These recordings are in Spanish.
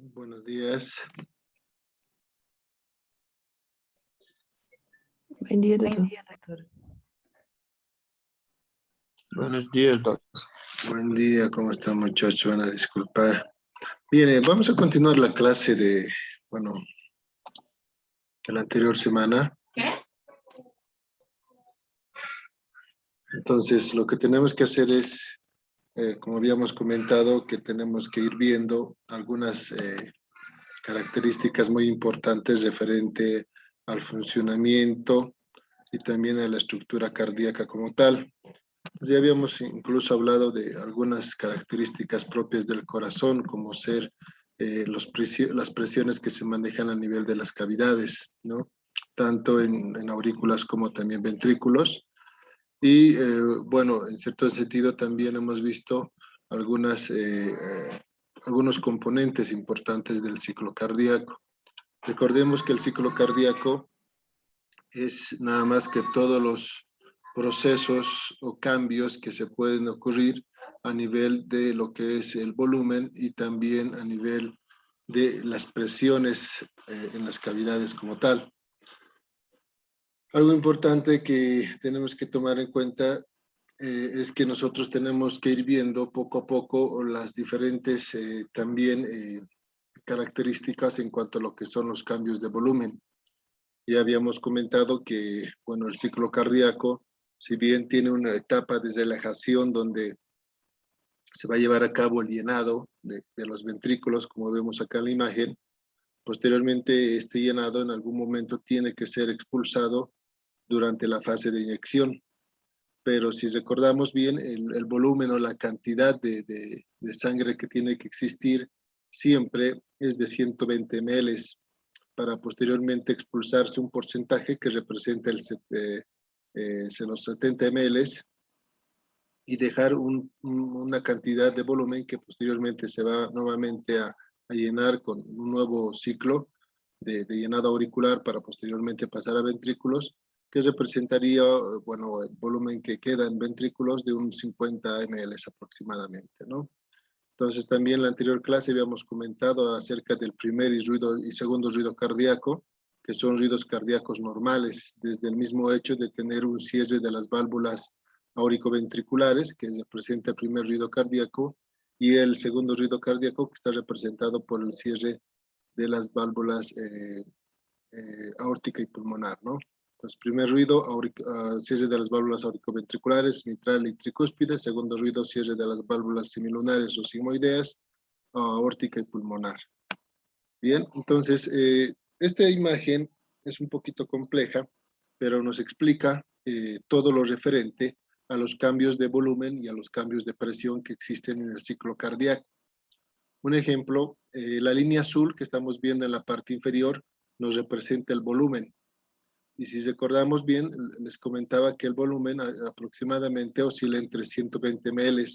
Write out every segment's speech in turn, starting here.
Buenos días. Buen día, doctor. Buenos días, doctor. Buen día, ¿cómo están, muchachos? Van a disculpar. Bien, vamos a continuar la clase de la anterior semana. Entonces, lo que tenemos que hacer es, como habíamos comentado, que tenemos que ir viendo algunas características muy importantes referente al funcionamiento y también a la estructura cardíaca como tal. Ya habíamos incluso hablado de algunas características propias del corazón, como ser las presiones que se manejan a nivel de las cavidades, ¿no? Tanto en aurículas como también ventrículos. Y bueno, en cierto sentido también hemos visto algunos componentes importantes del ciclo cardíaco. Recordemos que el ciclo cardíaco es nada más que todos los procesos o cambios que se pueden ocurrir a nivel de lo que es el volumen y también a nivel de las presiones en las cavidades como tal. Algo importante que tenemos que tomar en cuenta es que nosotros tenemos que ir viendo poco a poco las diferentes también características en cuanto a lo que son los cambios de volumen. Ya habíamos comentado que, bueno, el ciclo cardíaco, si bien tiene una etapa de relajación donde se va a llevar a cabo el llenado de los ventrículos, como vemos acá en la imagen, posteriormente este llenado en algún momento tiene que ser expulsado durante la fase de inyección. Pero si recordamos bien, el volumen o la cantidad de sangre que tiene que existir siempre es de 120 ml para posteriormente expulsarse un porcentaje que representa los 70 ml y dejar una cantidad de volumen que posteriormente se va nuevamente a llenar con un nuevo ciclo de llenado auricular para posteriormente pasar a ventrículos, que representaría, bueno, el volumen que queda en ventrículos de un 50 ml aproximadamente, ¿no? Entonces también en la anterior clase habíamos comentado acerca del primer y segundo ruido cardíaco, que son ruidos cardíacos normales, desde el mismo hecho de tener un cierre de las válvulas auricoventriculares, que representa el primer ruido cardíaco, y el segundo ruido cardíaco, que está representado por el cierre de las válvulas aórtica y pulmonar, ¿no? Entonces, primer ruido, cierre de las válvulas auricoventriculares, mitral y tricúspide. Segundo ruido, cierre de las válvulas semilunares o sigmoideas, aórtica y pulmonar. Bien, entonces, esta imagen es un poquito compleja, pero nos explica todo lo referente a los cambios de volumen y a los cambios de presión que existen en el ciclo cardíaco. Un ejemplo, la línea azul que estamos viendo en la parte inferior nos representa el volumen. Y si recordamos bien, les comentaba que el volumen aproximadamente oscila entre 120 ml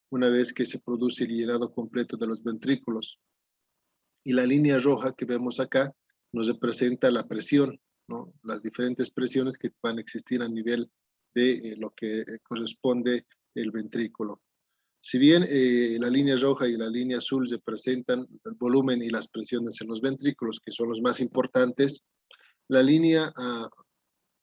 una vez que se produce el llenado completo de los ventrículos. Y la línea roja que vemos acá nos representa la presión, ¿no? Las diferentes presiones que van a existir a nivel de lo que corresponde el ventrículo. Si bien la línea roja y la línea azul representan el volumen y las presiones en los ventrículos, que son los más importantes, la línea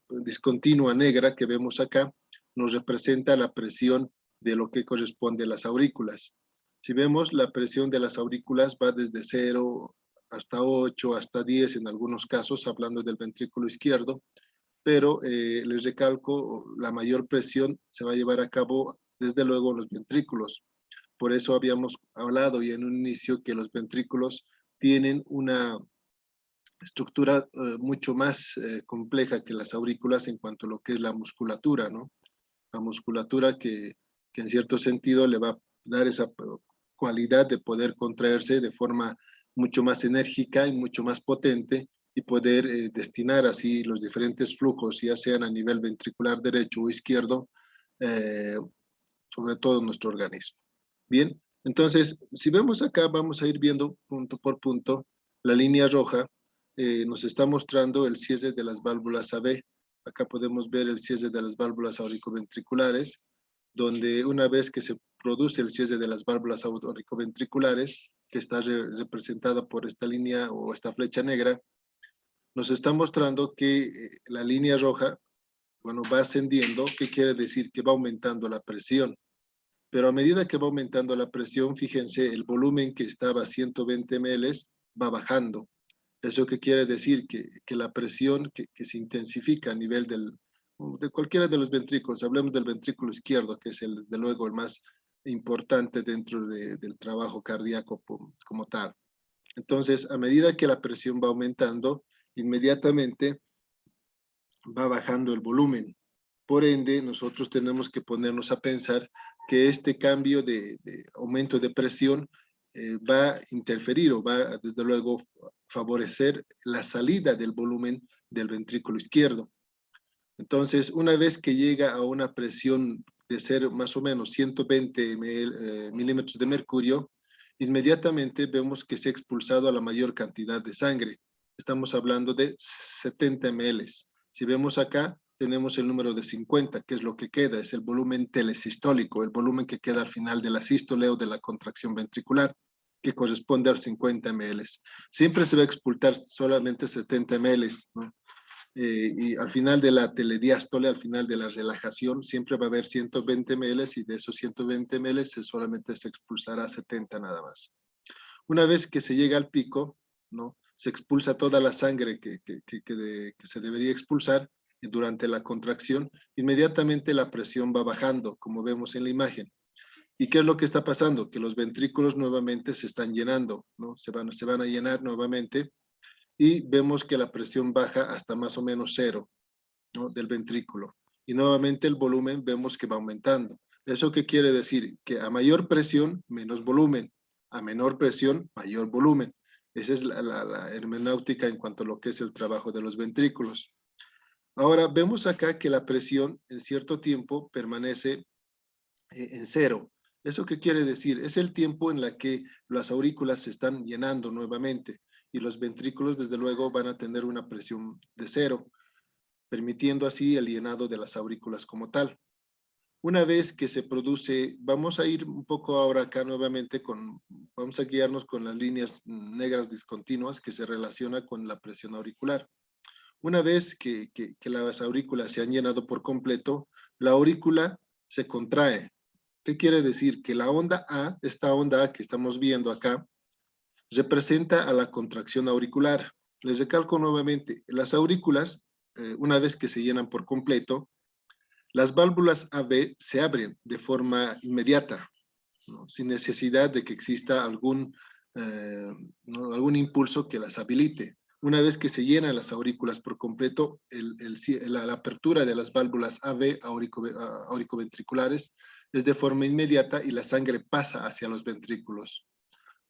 discontinua negra que vemos acá nos representa la presión de lo que corresponde a las aurículas. Si vemos, la presión de las aurículas va desde 0 hasta 8, hasta 10 en algunos casos, hablando del ventrículo izquierdo, pero les recalco, la mayor presión se va a llevar a cabo desde luego en los ventrículos. Por eso habíamos hablado y en un inicio que los ventrículos tienen una estructura mucho más compleja que las aurículas en cuanto a lo que es la musculatura, ¿no? La musculatura que en cierto sentido le va a dar esa cualidad de poder contraerse de forma mucho más enérgica y mucho más potente y poder destinar así los diferentes flujos, ya sean a nivel ventricular derecho o izquierdo, sobre todo en nuestro organismo. Bien, entonces, si vemos acá, vamos a ir viendo punto por punto. La línea roja nos está mostrando el cierre de las válvulas AB. Acá podemos ver el cierre de las válvulas auricoventriculares, donde una vez que se produce el cierre de las válvulas auricoventriculares, que está representada por esta línea o esta flecha negra, nos está mostrando que la línea roja, bueno, va ascendiendo, que quiere decir que va aumentando la presión. Pero a medida que va aumentando la presión, fíjense, el volumen que estaba a 120 ml va bajando. ¿Eso qué quiere decir? Que la presión que se intensifica a nivel de cualquiera de los ventrículos, hablemos del ventrículo izquierdo, que es desde luego el más importante dentro del trabajo cardíaco como tal. Entonces, a medida que la presión va aumentando, inmediatamente va bajando el volumen. Por ende, nosotros tenemos que ponernos a pensar que este cambio de aumento de presión va a interferir o va, desde luego, favorecer la salida del volumen del ventrículo izquierdo. Entonces, una vez que llega a una presión de ser más o menos 120 milímetros de mercurio, inmediatamente vemos que se ha expulsado a la mayor cantidad de sangre. Estamos hablando de 70 ml. Si vemos acá, tenemos el número de 50, que es lo que queda, es el volumen telesistólico, el volumen que queda al final de la sístole o de la contracción ventricular, que corresponde al 50 ml. Siempre se va a expulsar solamente 70 ml, ¿no? Y al final de la telediástole, al final de la relajación, siempre va a haber 120 ml y de esos 120 ml solamente se expulsará 70 nada más. Una vez que se llega al pico, ¿no? Se expulsa toda la sangre que se debería expulsar durante la contracción, inmediatamente la presión va bajando, como vemos en la imagen. ¿Y qué es lo que está pasando? Que los ventrículos nuevamente se están llenando, ¿no? Se van a llenar nuevamente y vemos que la presión baja hasta más o menos cero, ¿no? Del ventrículo. Y nuevamente el volumen vemos que va aumentando. ¿Eso qué quiere decir? Que a mayor presión, menos volumen. A menor presión, mayor volumen. Esa es la hermenéutica en cuanto a lo que es el trabajo de los ventrículos. Ahora, vemos acá que la presión en cierto tiempo permanece en cero. ¿Eso qué quiere decir? Es el tiempo en la que las aurículas se están llenando nuevamente y los ventrículos, desde luego, van a tener una presión de cero, permitiendo así el llenado de las aurículas como tal. Una vez que se produce, vamos a ir un poco ahora acá nuevamente vamos a guiarnos con las líneas negras discontinuas que se relaciona con la presión auricular. Una vez que las aurículas se han llenado por completo, la aurícula se contrae. ¿Qué quiere decir? Que la onda A, esta onda A que estamos viendo acá, representa a la contracción auricular. Les recalco nuevamente, las aurículas, una vez que se llenan por completo, las válvulas AB se abren de forma inmediata, ¿no? Sin necesidad de que exista algún impulso que las habilite. Una vez que se llenan las aurículas por completo, la apertura de las válvulas AB auricoventriculares es de forma inmediata y la sangre pasa hacia los ventrículos.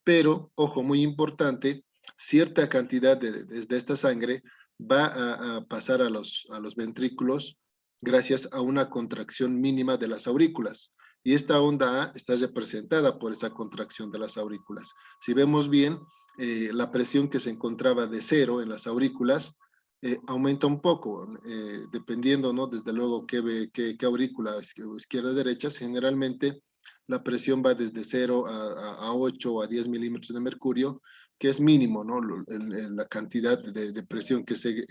Pero, ojo, muy importante, cierta cantidad de esta sangre va a pasar a los ventrículos gracias a una contracción mínima de las aurículas. Y esta onda A está representada por esa contracción de las aurículas. Si vemos bien, la presión que se encontraba de cero en las aurículas aumenta un poco, dependiendo, ¿no? Desde luego, qué aurícula, izquierda o derecha, generalmente la presión va desde 0 a 8 o a 10 milímetros de mercurio, que es mínimo, ¿no? La cantidad de presión que se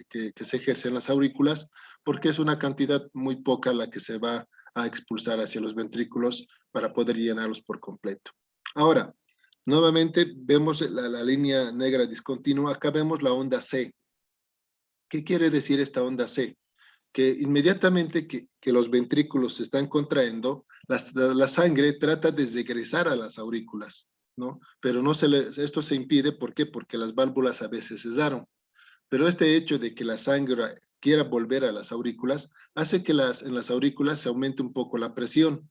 ejerce en las aurículas, porque es una cantidad muy poca la que se va a expulsar hacia los ventrículos para poder llenarlos por completo. Ahora, nuevamente vemos la línea negra discontinua, acá vemos la onda C. ¿Qué quiere decir esta onda C? Que inmediatamente que los ventrículos se están contrayendo, la sangre trata de regresar a las aurículas, ¿no? Pero esto se impide, ¿por qué? Porque las válvulas a veces cesaron. Pero este hecho de que la sangre quiera volver a las aurículas hace que en las aurículas se aumente un poco la presión.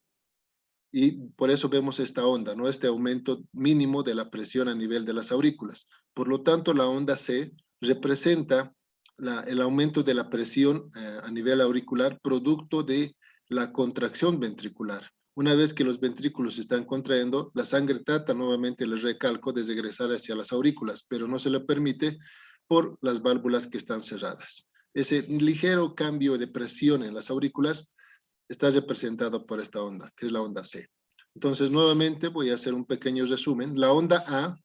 Y por eso vemos esta onda, ¿no? Este aumento mínimo de la presión a nivel de las aurículas. Por lo tanto, la onda C representa el aumento de la presión a nivel auricular producto de la contracción ventricular. Una vez que los ventrículos se están contrayendo, la sangre trata nuevamente, les recalco, de regresar hacia las aurículas, pero no se le permite por las válvulas que están cerradas. Ese ligero cambio de presión en las aurículas está representado por esta onda, que es la onda C. Entonces, nuevamente voy a hacer un pequeño resumen. La onda A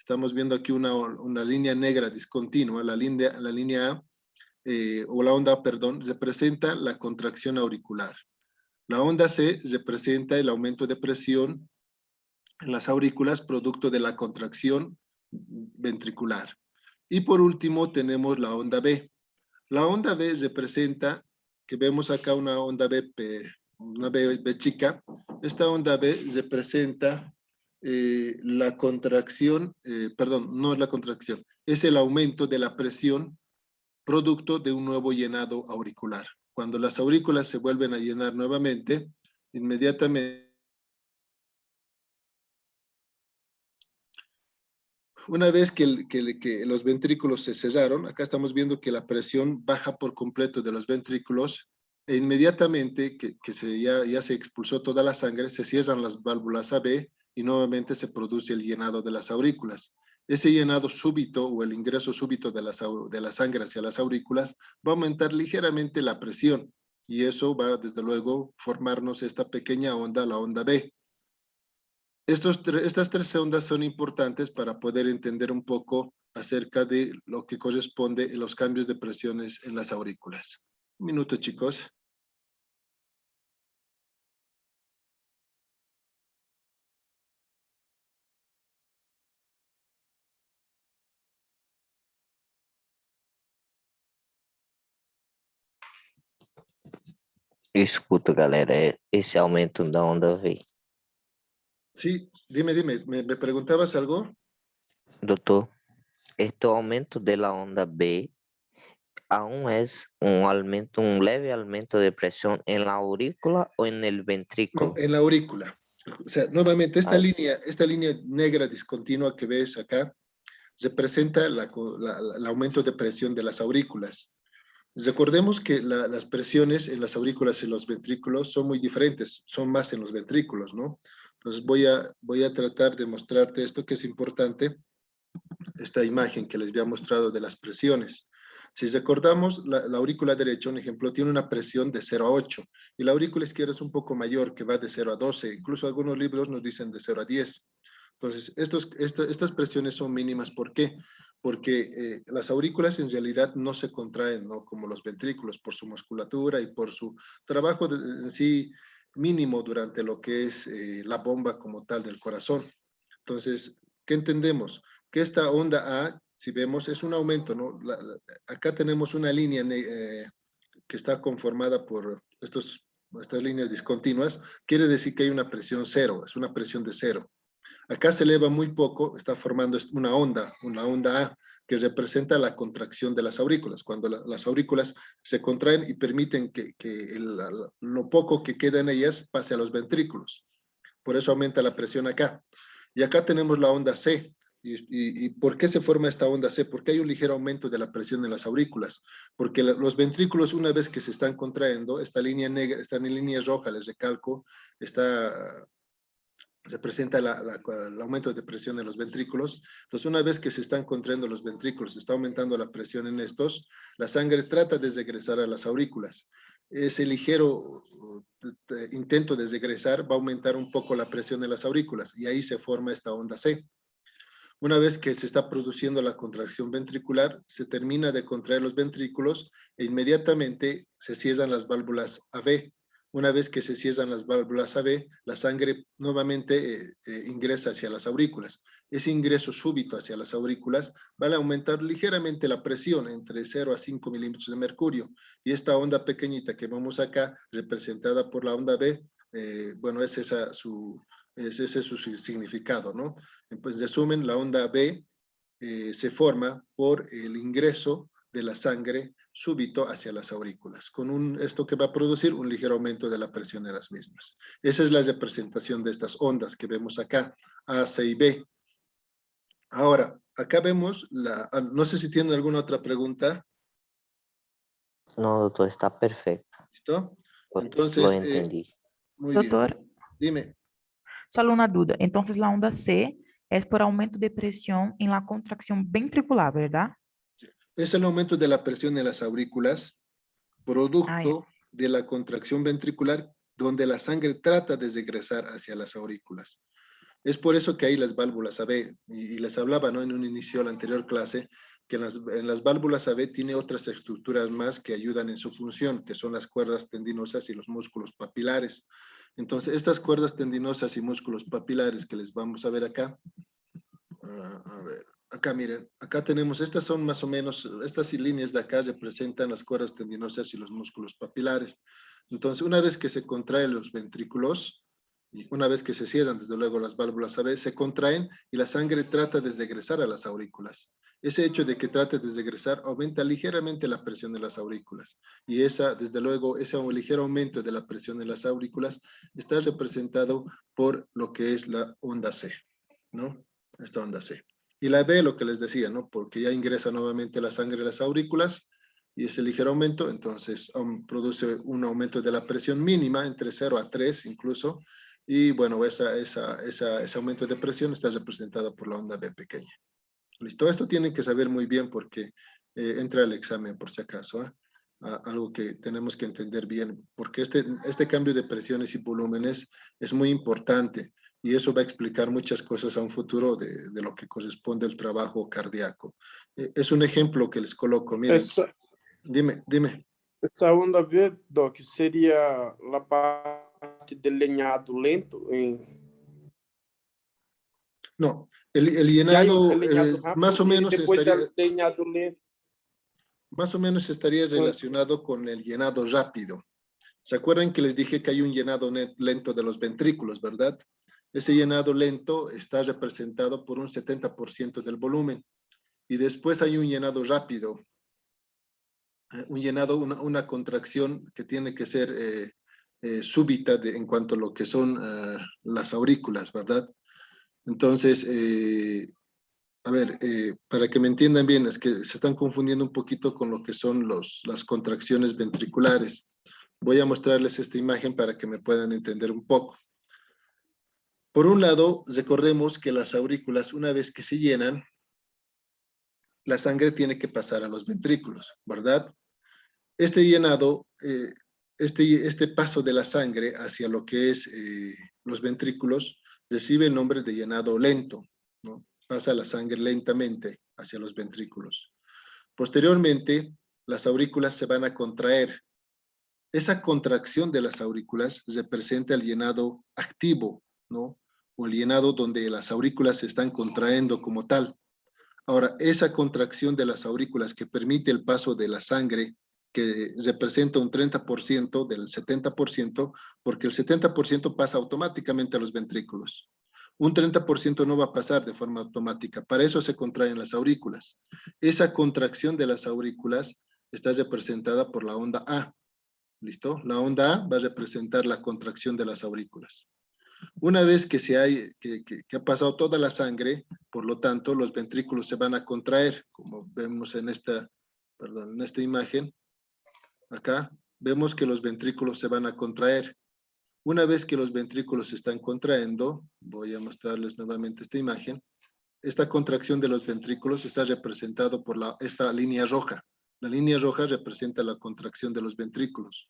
Estamos viendo aquí una línea negra discontinua, la línea A, o la onda A, perdón, representa la contracción auricular. La onda C representa el aumento de presión en las aurículas producto de la contracción ventricular. Y por último tenemos la onda B. La onda B representa, que vemos acá una onda B, una B chica. Esta onda B representa la contracción, perdón, no es la contracción, es el aumento de la presión producto de un nuevo llenado auricular. Cuando las aurículas se vuelven a llenar nuevamente, inmediatamente, una vez que los ventrículos se cerraron, acá estamos viendo que la presión baja por completo de los ventrículos e inmediatamente ya se expulsó toda la sangre, se cierran las válvulas AB y nuevamente se produce el llenado de las aurículas. Ese llenado súbito o el ingreso súbito de la sangre hacia las aurículas va a aumentar ligeramente la presión y eso va desde luego formarnos esta pequeña onda, la onda B. Estas tres ondas son importantes para poder entender un poco acerca de lo que corresponde en los cambios de presiones en las aurículas. Un minuto, chicos. Escuta, galera, esse aumento da onda V. Sí, dime, ¿me preguntabas algo? Doutor, este aumento da onda B aún es un leve aumento de presión en la aurícula o en el No, ventrículo. en la aurícula. O sea, nuevamente, esta Así. línea negra discontinua que ves acá representa el aumento de presión de las aurículas. Recordemos que las presiones en las aurículas y los ventrículos son muy diferentes, son más en los ventrículos, ¿no? Entonces voy a tratar de mostrarte esto que es importante, esta imagen que les había mostrado de las presiones. Si recordamos, la aurícula derecha, un ejemplo, tiene una presión de 0 a 8 y la aurícula izquierda es un poco mayor, que va de 0 a 12, incluso algunos libros nos dicen de 0 a 10. Entonces, estas presiones son mínimas. ¿Por qué? Porque las aurículas en realidad no se contraen, ¿no? Como los ventrículos, por su musculatura y por su trabajo en sí mínimo durante lo que es la bomba como tal del corazón. Entonces, ¿qué entendemos? Que esta onda A, si vemos, es un aumento, ¿no? Acá tenemos una línea que está conformada por estas líneas discontinuas, quiere decir que hay una presión cero, es una presión de cero. Acá se eleva muy poco, está formando una onda A, que representa la contracción de las aurículas, cuando las aurículas se contraen y permiten que lo poco que queda en ellas pase a los ventrículos. Por eso aumenta la presión acá. Y acá tenemos la onda C. ¿Y por qué se forma esta onda C? Porque hay un ligero aumento de la presión en las aurículas. Porque los ventrículos, una vez que se están contrayendo, esta línea negra, esta línea roja, les recalco, se presenta el aumento de presión en los ventrículos. Entonces, una vez que se están contrayendo los ventrículos, se está aumentando la presión en estos, la sangre trata de regresar a las aurículas. Ese ligero intento de regresar va a aumentar un poco la presión en las aurículas y ahí se forma esta onda C. Una vez que se está produciendo la contracción ventricular, se termina de contraer los ventrículos e inmediatamente se cierran las válvulas AB. Una vez que se cierran las válvulas AB, la sangre nuevamente ingresa hacia las aurículas. Ese ingreso súbito hacia las aurículas va a aumentar ligeramente la presión entre 0 a 5 milímetros de mercurio. Y esta onda pequeñita que vemos acá, representada por la onda B, bueno, ese es su significado, ¿no? Pues, en resumen, la onda B se forma por el ingreso de la sangre súbito hacia las aurículas, con esto que va a producir un ligero aumento de la presión de las mismas. Esa es la representación de estas ondas que vemos acá, A, C y B. Ahora, acá vemos, no sé si tienen alguna otra pregunta. No, doctor, está perfecto. ¿Listo? Lo Entonces, entendí. muy bien. Doutor, Dime. solo una duda. Entonces, la onda C es por aumento de presión en la contracción ventricular, ¿verdad? Es el aumento de la presión en las aurículas, producto de la contracción ventricular, donde la sangre trata de regresar hacia las aurículas. Es por eso que hay las válvulas AB, y les hablaba, ¿no?, en un inicio de la anterior clase, que en las válvulas AB tiene otras estructuras más que ayudan en su función, que son las cuerdas tendinosas y los músculos papilares. Entonces, estas cuerdas tendinosas y músculos papilares que les vamos a ver acá, a ver, acá miren, acá tenemos, estas son más o menos, estas líneas de acá representan las cuerdas tendinosas y los músculos papilares. Entonces, una vez que se contraen los ventrículos, y una vez que se cierran, desde luego, las válvulas AB, se contraen y la sangre trata de regresar a las aurículas. Ese hecho de que trate de regresar aumenta ligeramente la presión de las aurículas. Y esa, desde luego, ese ligero aumento de la presión de las aurículas está representado por lo que es la onda C, ¿no? Esta onda C. Y la B, lo que les decía, ¿no? Porque ya ingresa nuevamente la sangre a las aurículas y ese ligero aumento, entonces produce un aumento de la presión mínima entre 0 a 3 incluso. Y bueno, ese aumento de presión está representado por la onda B pequeña. ¿Listo? Esto tienen que saber muy bien porque entra al examen por si acaso. Algo que tenemos que entender bien, porque este cambio de presiones y volúmenes es muy importante y eso va a explicar muchas cosas a un futuro de lo que corresponde al trabajo cardíaco. Es un ejemplo que les coloco, miren. Dime. Essa onda B, Doc, seria a parte del leñado lento No, el llenado más o menos estaría relacionado con el llenado rápido. ¿Se acuerdan que les dije que hay un llenado lento de los ventrículos, verdad? Ese llenado lento está representado por un 70% del volumen. Y después hay un llenado rápido. Un llenado, una contracción que tiene que ser súbita en cuanto a lo que son las aurículas, ¿verdad? Entonces, a ver, para que me entiendan bien, es que se están confundiendo un poquito con lo que son las contracciones ventriculares. Voy a mostrarles esta imagen para que me puedan entender un poco. Por un lado, recordemos que las aurículas, una vez que se llenan, la sangre tiene que pasar a los ventrículos, ¿verdad? Este llenado, este paso de la sangre hacia lo que es los ventrículos, recibe el nombre de llenado lento, ¿no? Pasa la sangre lentamente hacia los ventrículos. Posteriormente, las aurículas se van a contraer. Esa contracción de las aurículas representa el llenado activo, ¿no? O el llenado donde las aurículas se están contrayendo como tal. Ahora, esa contracción de las aurículas que permite el paso de la sangre, que representa un 30% del 70%, porque el 70% pasa automáticamente a los ventrículos. Un 30% no va a pasar de forma automática. Para eso se contraen las aurículas. Esa contracción de las aurículas está representada por la onda A. ¿Listo? La onda A va a representar la contracción de las aurículas. Una vez que ha pasado toda la sangre, por lo tanto, los ventrículos se van a contraer, como vemos en esta imagen. Acá vemos que los ventrículos se van a contraer. Una vez que los ventrículos se están contrayendo, voy a mostrarles nuevamente esta imagen. Esta contracción de los ventrículos está representado por esta línea roja. La línea roja representa la contracción de los ventrículos.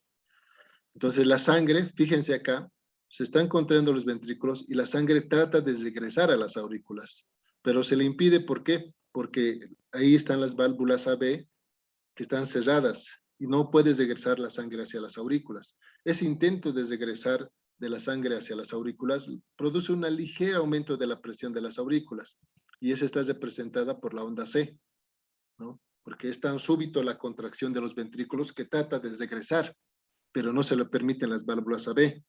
Entonces la sangre, fíjense acá, se están contrayendo los ventrículos y la sangre trata de regresar a las aurículas. Pero se le impide, ¿por qué? Porque ahí están las válvulas AB que están cerradas y no puedes regresar la sangre hacia las aurículas. Ese intento de regresar de la sangre hacia las aurículas produce un ligero aumento de la presión de las aurículas y esa está representada por la onda C, ¿no? Porque es tan súbito la contracción de los ventrículos que trata de regresar, pero no se le permiten las válvulas AB.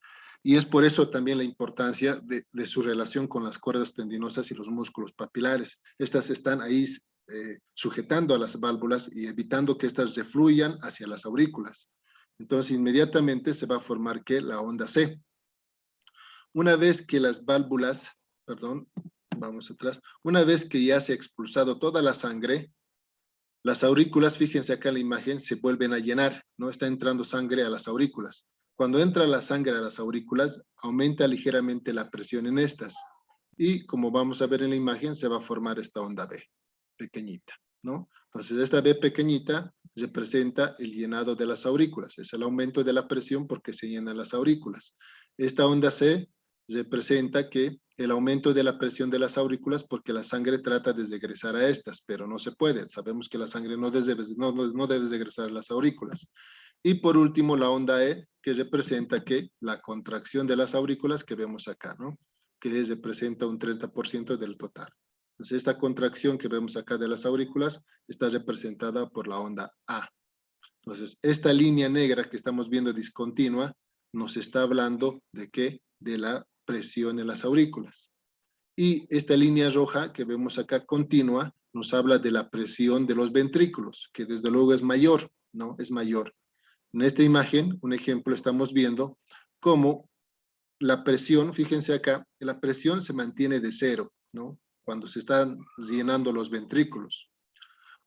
Y es por eso también la importancia de su relación con las cuerdas tendinosas y los músculos papilares. Estas están ahí sujetando a las válvulas y evitando que éstas refluyan hacia las aurículas. Entonces, inmediatamente se va a formar ¿qué? La onda C. Una vez que las válvulas, perdón, vamos atrás, una vez que ya se ha expulsado toda la sangre, las aurículas, fíjense acá en la imagen, se vuelven a llenar, no está entrando sangre a las aurículas. Cuando entra la sangre a las aurículas, aumenta ligeramente la presión en estas. Y como vamos a ver en la imagen, se va a formar esta onda B, pequeñita, ¿no? Entonces, esta B pequeñita representa el llenado de las aurículas. Es el aumento de la presión porque se llenan las aurículas. Esta onda C representa que el aumento de la presión de las aurículas, porque la sangre trata de regresar a estas, pero no se puede. Sabemos que la sangre no debe regresar a las aurículas. Y por último, la onda E, que representa que la contracción de las aurículas que vemos acá, ¿no? Que representa un 30% del total. Entonces, esta contracción que vemos acá de las aurículas está representada por la onda A. Entonces, esta línea negra que estamos viendo discontinua nos está hablando de qué? De la presión en las aurículas. Y esta línea roja que vemos acá continua nos habla de la presión de los ventrículos, que desde luego es mayor, ¿no? Es mayor. En esta imagen, un ejemplo, estamos viendo cómo la presión, fíjense acá, la presión se mantiene de cero, ¿no? Cuando se están llenando los ventrículos.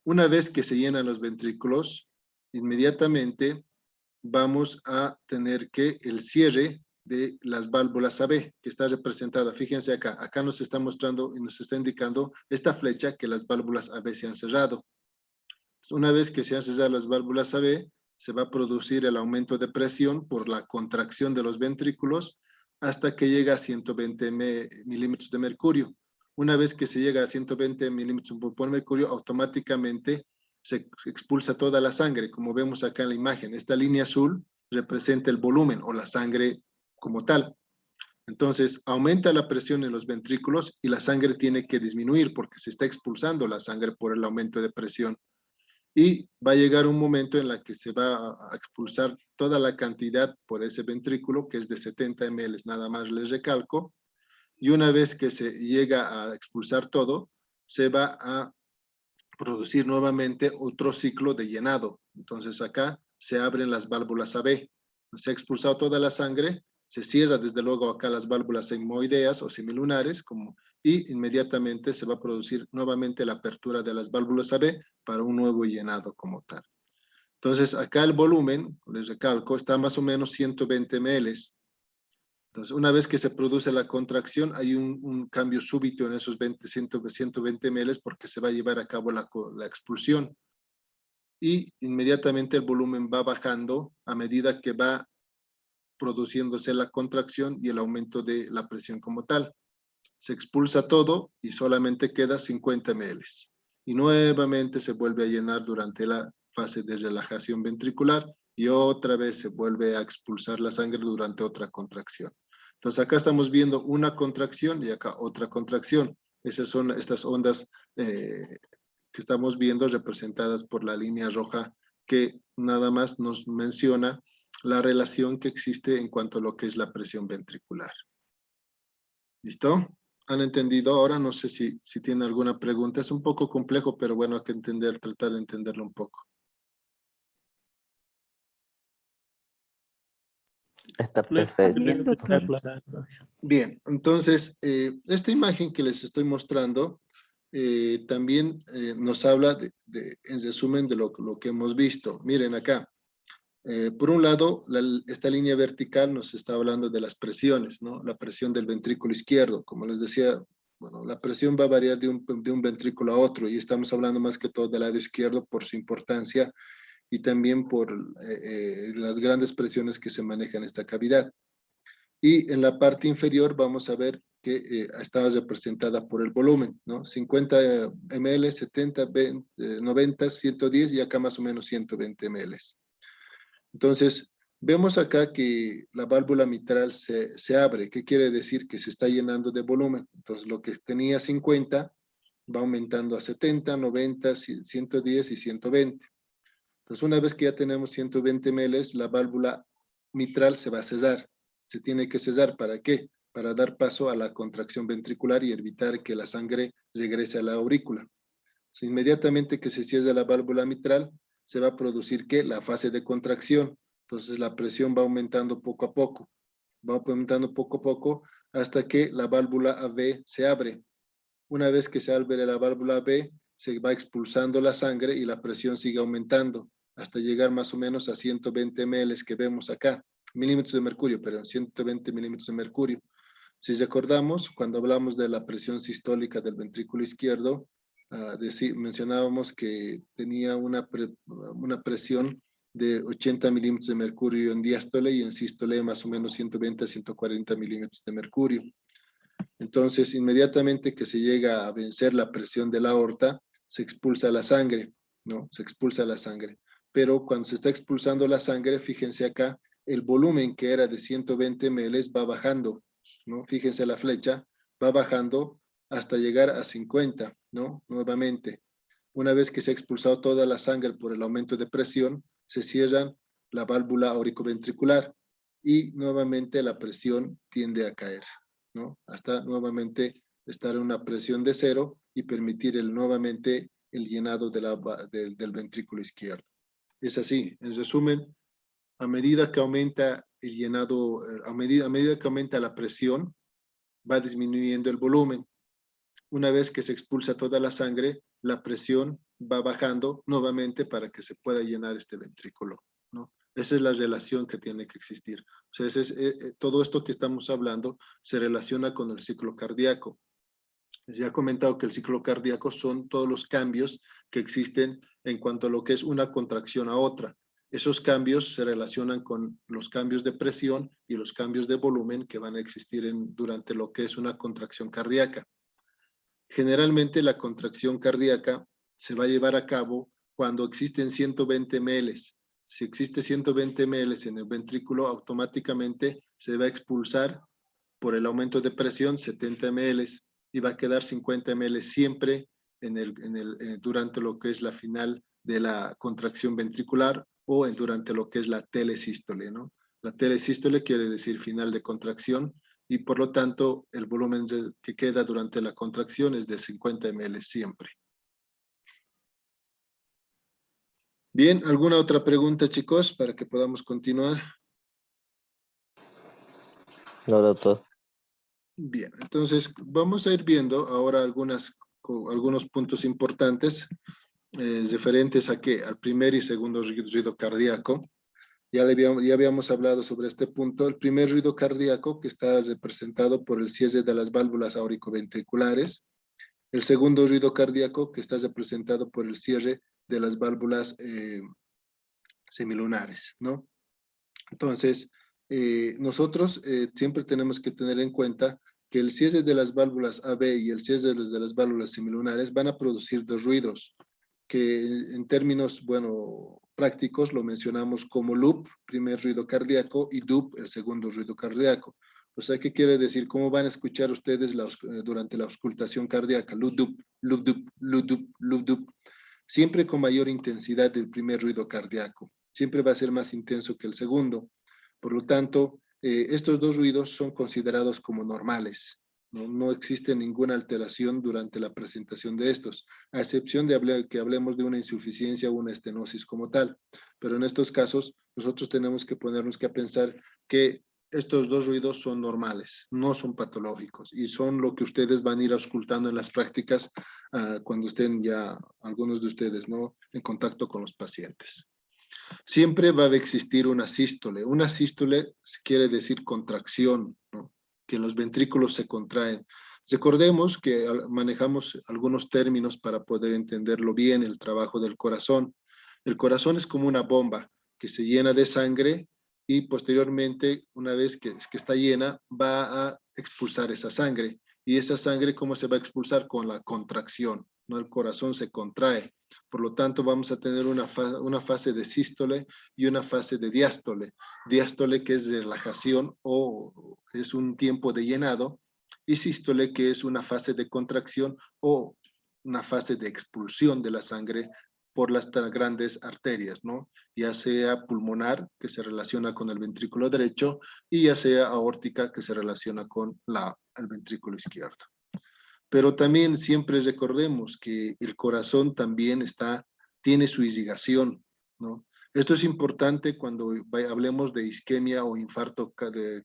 Una vez que se llenan los ventrículos, inmediatamente vamos a tener que el cierre de las válvulas AB, que está representada, fíjense acá nos está mostrando y nos está indicando esta flecha que las válvulas AB se han cerrado. Una vez que se han cerrado las válvulas AB, se va a producir el aumento de presión por la contracción de los ventrículos hasta que llega a 120 milímetros de mercurio. Una vez que se llega a 120 milímetros por mercurio, automáticamente se expulsa toda la sangre, como vemos acá en la imagen. Esta línea azul representa el volumen o la sangre como tal. Entonces, aumenta la presión en los ventrículos y la sangre tiene que disminuir porque se está expulsando la sangre por el aumento de presión. Y va a llegar un momento en la que se va a expulsar toda la cantidad por ese ventrículo, que es de 70 ml, nada más les recalco. Y una vez que se llega a expulsar todo, se va a producir nuevamente otro ciclo de llenado. Entonces acá se abren las válvulas AB. Se ha expulsado toda la sangre, se cierra desde luego acá las válvulas sigmoideas o semilunares, y inmediatamente se va a producir nuevamente la apertura de las válvulas AB para un nuevo llenado como tal. Entonces acá el volumen, les recalco, está más o menos 120 ml. Entonces, una vez que se produce la contracción, hay un cambio súbito en esos 120 ml porque se va a llevar a cabo la expulsión. Y inmediatamente el volumen va bajando a medida que va produciéndose la contracción y el aumento de la presión como tal. Se expulsa todo y solamente queda 50 ml. Y nuevamente se vuelve a llenar durante la fase de relajación ventricular y otra vez se vuelve a expulsar la sangre durante otra contracción. Entonces acá estamos viendo una contracción y acá otra contracción. Esas son estas ondas que estamos viendo representadas por la línea roja que nada más nos menciona la relación que existe en cuanto a lo que es la presión ventricular. ¿Listo? ¿Han entendido ahora? No sé si tienen alguna pregunta. Es un poco complejo, pero bueno, hay que tratar de entenderlo un poco. Está perfecto. Bien, entonces, esta imagen que les estoy mostrando también nos habla, en resumen, de lo que hemos visto. Miren acá. Por un lado, esta línea vertical nos está hablando de las presiones, ¿no? La presión del ventrículo izquierdo. Como les decía, bueno, la presión va a variar de un ventrículo a otro y estamos hablando más que todo del lado izquierdo por su importancia y también por las grandes presiones que se manejan en esta cavidad. Y en la parte inferior vamos a ver que está representada por el volumen, ¿no? 50 ml, 70, 20, 90, 110 y acá más o menos 120 ml. Entonces, vemos acá que la válvula mitral se abre. ¿Qué quiere decir? Que se está llenando de volumen. Entonces, lo que tenía 50 va aumentando a 70, 90, 110 y 120. Entonces, una vez que ya tenemos 120 ml, la válvula mitral se va a cesar. Se tiene que cesar, ¿para qué? Para dar paso a la contracción ventricular y evitar que la sangre regrese a la aurícula. Entonces, inmediatamente que se cierra la válvula mitral, se va a producir ¿qué? La fase de contracción. Entonces, la presión va aumentando poco a poco. Va aumentando poco a poco hasta que la válvula AB se abre. Una vez que se abre la válvula AB, se va expulsando la sangre y la presión sigue aumentando hasta llegar más o menos a 120 ml que vemos acá, milímetros de mercurio, pero 120 milímetros de mercurio. Si recordamos, cuando hablamos de la presión sistólica del ventrículo izquierdo, mencionábamos que tenía una presión de 80 milímetros de mercurio en diástole y en sístole más o menos 120 a 140 milímetros de mercurio. Entonces, inmediatamente que se llega a vencer la presión de la aorta, se expulsa la sangre, ¿no? Se expulsa la sangre. Pero cuando se está expulsando la sangre, fíjense acá, el volumen que era de 120 ml va bajando, ¿no? Fíjense la flecha, va bajando hasta llegar a 50, ¿no? Nuevamente. Una vez que se ha expulsado toda la sangre por el aumento de presión, se cierra la válvula auriculoventricular y nuevamente la presión tiende a caer, ¿no? Hasta nuevamente estar en una presión de 0 y permitir nuevamente el llenado del ventrículo izquierdo. Es así, en resumen, a medida que aumenta el llenado, a medida que aumenta la presión, va disminuyendo el volumen. Una vez que se expulsa toda la sangre, la presión va bajando nuevamente para que se pueda llenar este ventrículo, ¿no? Esa es la relación que tiene que existir. O sea, todo esto que estamos hablando se relaciona con el ciclo cardíaco. Les había comentado que el ciclo cardíaco son todos los cambios que existen en cuanto a lo que es una contracción a otra. Esos cambios se relacionan con los cambios de presión y los cambios de volumen que van a existir durante lo que es una contracción cardíaca. Generalmente la contracción cardíaca se va a llevar a cabo cuando existen 120 ml. Si existe 120 ml en el ventrículo, automáticamente se va a expulsar por el aumento de presión 70 ml y va a quedar 50 ml siempre durante lo que es la final de la contracción ventricular o durante lo que es la telesístole, ¿no? La telesístole quiere decir final de contracción y por lo tanto el volumen que queda durante la contracción es de 50 ml siempre. Bien, ¿alguna otra pregunta, chicos, para que podamos continuar? No, doctor. Bien, entonces vamos a ir viendo ahora algunos puntos importantes referentes a qué, al primer y segundo ruido cardíaco. Ya habíamos hablado sobre este punto. El primer ruido cardíaco que está representado por el cierre de las válvulas auriculoventriculares. El segundo ruido cardíaco que está representado por el cierre de las válvulas semilunares, ¿no? Entonces, nosotros siempre tenemos que tener en cuenta que el cierre de las válvulas AB y el cierre de las válvulas semilunares van a producir dos ruidos, que en términos, bueno, prácticos lo mencionamos como loop, primer ruido cardíaco, y dub, el segundo ruido cardíaco. O sea, ¿qué quiere decir? ¿Cómo van a escuchar ustedes durante la auscultación cardíaca? Loop, dub, loop, dub, loop, dub, loop, dub. Siempre con mayor intensidad del primer ruido cardíaco. Siempre va a ser más intenso que el segundo. Por lo tanto, estos dos ruidos son considerados como normales. No existe ninguna alteración durante la presentación de estos, a excepción de que hablemos de una insuficiencia o una estenosis como tal. Pero en estos casos, nosotros tenemos que ponernos a pensar que estos dos ruidos son normales, no son patológicos, y son lo que ustedes van a ir auscultando en las prácticas cuando estén ya, algunos de ustedes, ¿no?, en contacto con los pacientes. Siempre va a existir una sístole. Una sístole quiere decir contracción, ¿no?, que los ventrículos se contraen. Recordemos que manejamos algunos términos para poder entenderlo bien, el trabajo del corazón. El corazón es como una bomba que se llena de sangre y posteriormente, una vez que está llena, va a expulsar esa sangre. Y esa sangre, ¿cómo se va a expulsar? Con la contracción, ¿no? El corazón se contrae. Por lo tanto, vamos a tener una fase de sístole y una fase de diástole. Diástole, que es de relajación o es un tiempo de llenado, y sístole, que es una fase de contracción o una fase de expulsión de la sangre por las grandes arterias, ¿no? Ya sea pulmonar, que se relaciona con el ventrículo derecho, y ya sea aórtica, que se relaciona con el ventrículo izquierdo. Pero también siempre recordemos que el corazón también tiene su irrigación, ¿no? Esto es importante cuando hablemos de isquemia o infarto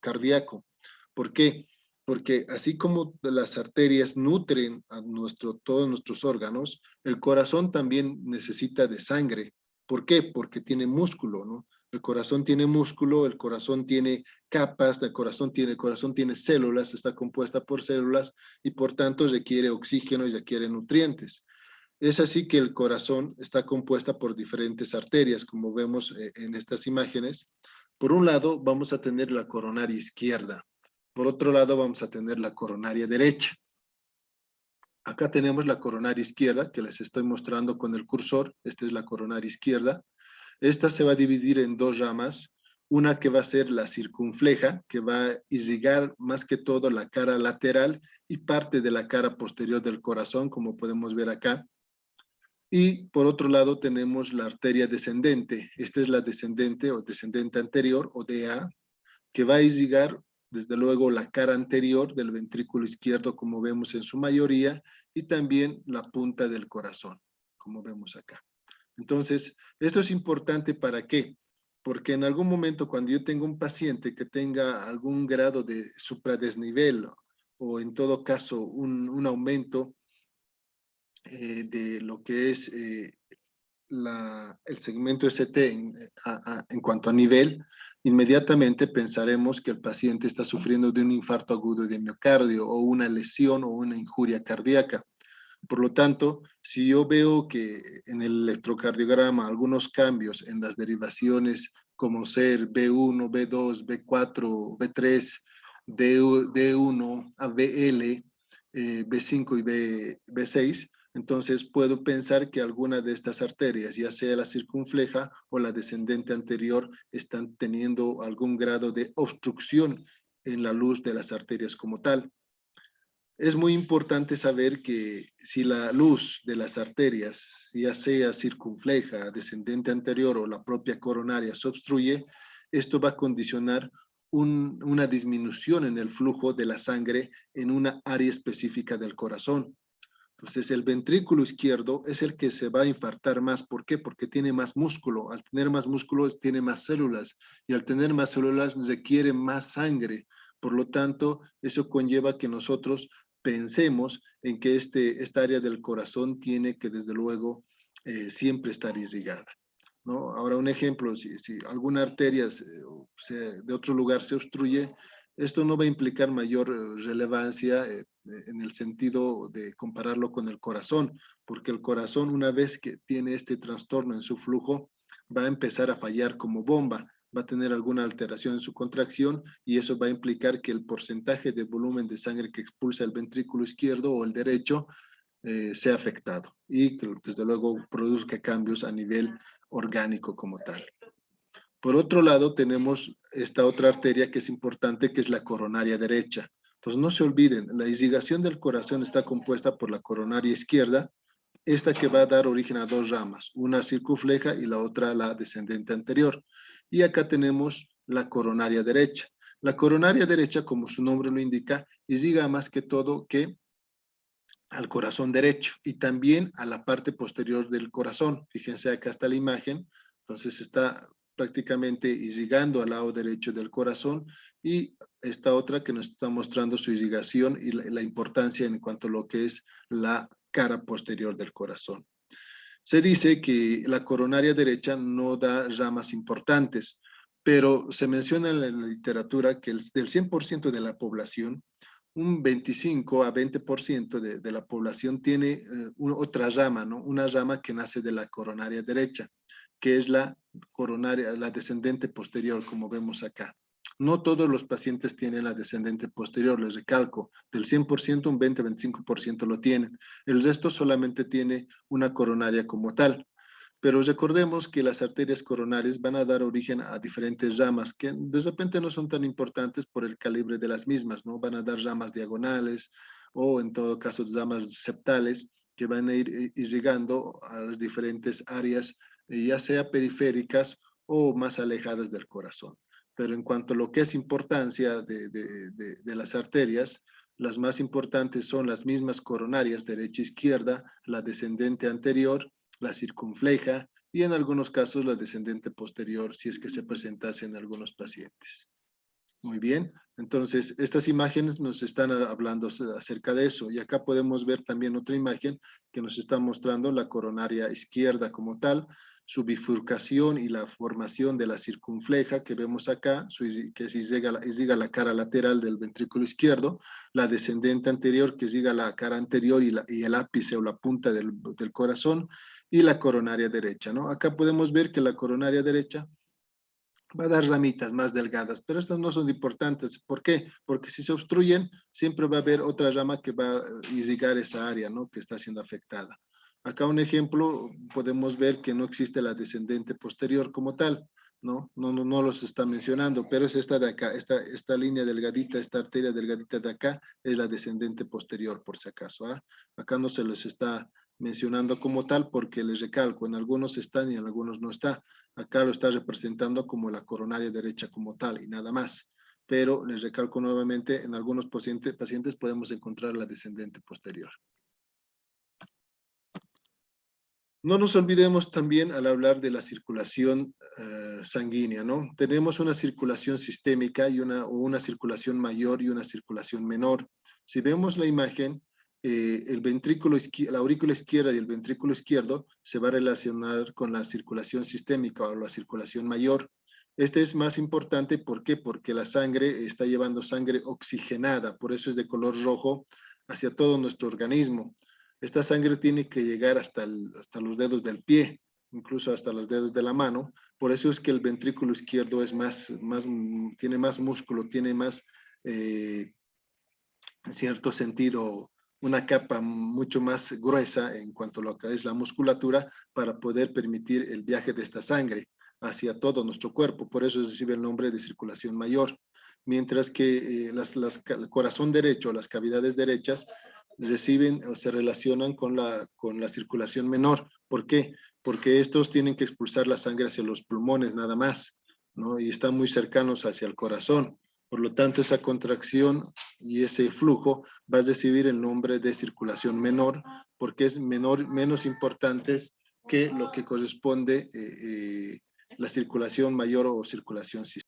cardíaco. ¿Por qué? Porque así como las arterias nutren a todos nuestros órganos, el corazón también necesita de sangre. ¿Por qué? Porque tiene músculo, ¿no? El corazón tiene músculo, el corazón tiene capas, el corazón tiene células, está compuesta por células y por tanto requiere oxígeno y requiere nutrientes. Es así que el corazón está compuesta por diferentes arterias, como vemos en estas imágenes. Por un lado, vamos a tener la coronaria izquierda. Por otro lado, vamos a tener la coronaria derecha. Acá tenemos la coronaria izquierda, que les estoy mostrando con el cursor. Esta es la coronaria izquierda. Esta se va a dividir en dos ramas. Una que va a ser la circunfleja, que va a irrigar más que todo la cara lateral y parte de la cara posterior del corazón, como podemos ver acá. Y por otro lado tenemos la arteria descendente. Esta es la descendente o descendente anterior o DA, que va a irrigar desde luego la cara anterior del ventrículo izquierdo, como vemos en su mayoría, y también la punta del corazón, como vemos acá. Entonces, esto es importante ¿para qué? Porque en algún momento cuando yo tengo un paciente que tenga algún grado de supradesnivel o en todo caso un aumento de lo que es el segmento ST en cuanto a nivel, inmediatamente pensaremos que el paciente está sufriendo de un infarto agudo de miocardio o una lesión o una injuria cardíaca. Por lo tanto, si yo veo que en el electrocardiograma algunos cambios en las derivaciones como ser B1, B2, B4, B3, D1 a BL, B5 y B6, entonces puedo pensar que alguna de estas arterias, ya sea la circunfleja o la descendente anterior, están teniendo algún grado de obstrucción en la luz de las arterias como tal. Es muy importante saber que si la luz de las arterias, ya sea circunfleja, descendente anterior o la propia coronaria, se obstruye, esto va a condicionar una disminución en el flujo de la sangre en una área específica del corazón. Entonces, el ventrículo izquierdo es el que se va a infartar más. ¿Por qué? Porque tiene más músculo. Al tener más músculo, tiene más células. Y al tener más células, requiere más sangre. Por lo tanto, eso conlleva que nosotros pensemos en que esta área del corazón tiene que, desde luego, siempre estar irrigada, ¿no? Ahora, un ejemplo, si alguna arteria de otro lugar se obstruye, esto no va a implicar mayor relevancia en el sentido de compararlo con el corazón, porque el corazón, una vez que tiene este trastorno en su flujo, va a empezar a fallar como bomba, va a tener alguna alteración en su contracción y eso va a implicar que el porcentaje de volumen de sangre que expulsa el ventrículo izquierdo o el derecho sea afectado y que desde luego produzca cambios a nivel orgánico como tal. Por otro lado, tenemos esta otra arteria que es importante, que es la coronaria derecha. Entonces, no se olviden, la irrigación del corazón está compuesta por la coronaria izquierda, esta que va a dar origen a dos ramas, una circunfleja y la otra la descendente anterior. Y acá tenemos la coronaria derecha. La coronaria derecha, como su nombre lo indica, irriga más que todo que al corazón derecho y también a la parte posterior del corazón. Fíjense, acá está la imagen, entonces está prácticamente irrigando al lado derecho del corazón y esta otra que nos está mostrando su irrigación y la importancia en cuanto a lo que es la cara posterior del corazón. Se dice que la coronaria derecha no da ramas importantes, pero se menciona en la literatura que del 100% de la población, un 25 a 20% de la población tiene otra rama, ¿no? Una rama que nace de la coronaria derecha, que es la coronaria, la descendente posterior, como vemos acá. No todos los pacientes tienen la descendente posterior, les recalco, del 100% un 20-25% lo tienen. El resto solamente tiene una coronaria como tal. Pero recordemos que las arterias coronarias van a dar origen a diferentes ramas que de repente no son tan importantes por el calibre de las mismas, ¿no? Van a dar ramas diagonales o en todo caso ramas septales que van a ir irrigando a las diferentes áreas, ya sea periféricas o más alejadas del corazón. Pero en cuanto a lo que es importancia de las arterias, las más importantes son las mismas coronarias, derecha e izquierda, la descendente anterior, la circunfleja y en algunos casos la descendente posterior si es que se presentase en algunos pacientes. Muy bien, entonces estas imágenes nos están hablando acerca de eso y acá podemos ver también otra imagen que nos está mostrando la coronaria izquierda como tal. su bifurcación y la formación de la circunfleja que vemos acá, que es la cara lateral del ventrículo izquierdo, la descendente anterior, que es la cara anterior y el ápice o la punta del corazón, y la coronaria derecha, ¿no? Acá podemos ver que la coronaria derecha va a dar ramitas más delgadas, pero estas no son importantes. ¿Por qué? Porque si se obstruyen, siempre va a haber otra rama que va a irrigar esa área, ¿no? Que está siendo afectada. Acá un ejemplo, podemos ver que no existe la descendente posterior como tal, ¿no? No los está mencionando, pero es esta de acá, esta línea delgadita, esta arteria delgadita de acá, es la descendente posterior, por si acaso, ¿ah? Acá no se les está mencionando como tal porque les recalco, en algunos están y en algunos no está. Acá lo está representando como la coronaria derecha como tal y nada más. Pero les recalco nuevamente, en algunos pacientes podemos encontrar la descendente posterior. No nos olvidemos también al hablar de la circulación sanguínea, ¿no? Tenemos una circulación sistémica y una circulación mayor y una circulación menor. Si vemos la imagen, el ventrículo la aurícula izquierda y el ventrículo izquierdo se va a relacionar con la circulación sistémica o la circulación mayor. Este es más importante, ¿por qué? Porque la sangre está llevando sangre oxigenada, por eso es de color rojo hacia todo nuestro organismo. Esta sangre tiene que llegar hasta los dedos del pie, incluso hasta los dedos de la mano. Por eso es que el ventrículo izquierdo es tiene más músculo, tiene más, en cierto sentido, una capa mucho más gruesa en cuanto a lo que es la musculatura para poder permitir el viaje de esta sangre hacia todo nuestro cuerpo. Por eso recibe el nombre de circulación mayor. Mientras que el corazón derecho, las cavidades derechas, reciben o se relacionan con la circulación menor. ¿Por qué? Porque estos tienen que expulsar la sangre hacia los pulmones nada más, ¿no? Y están muy cercanos hacia el corazón. Por lo tanto, esa contracción y ese flujo va a recibir el nombre de circulación menor, porque es menos importante que lo que corresponde la circulación mayor o circulación sistémica.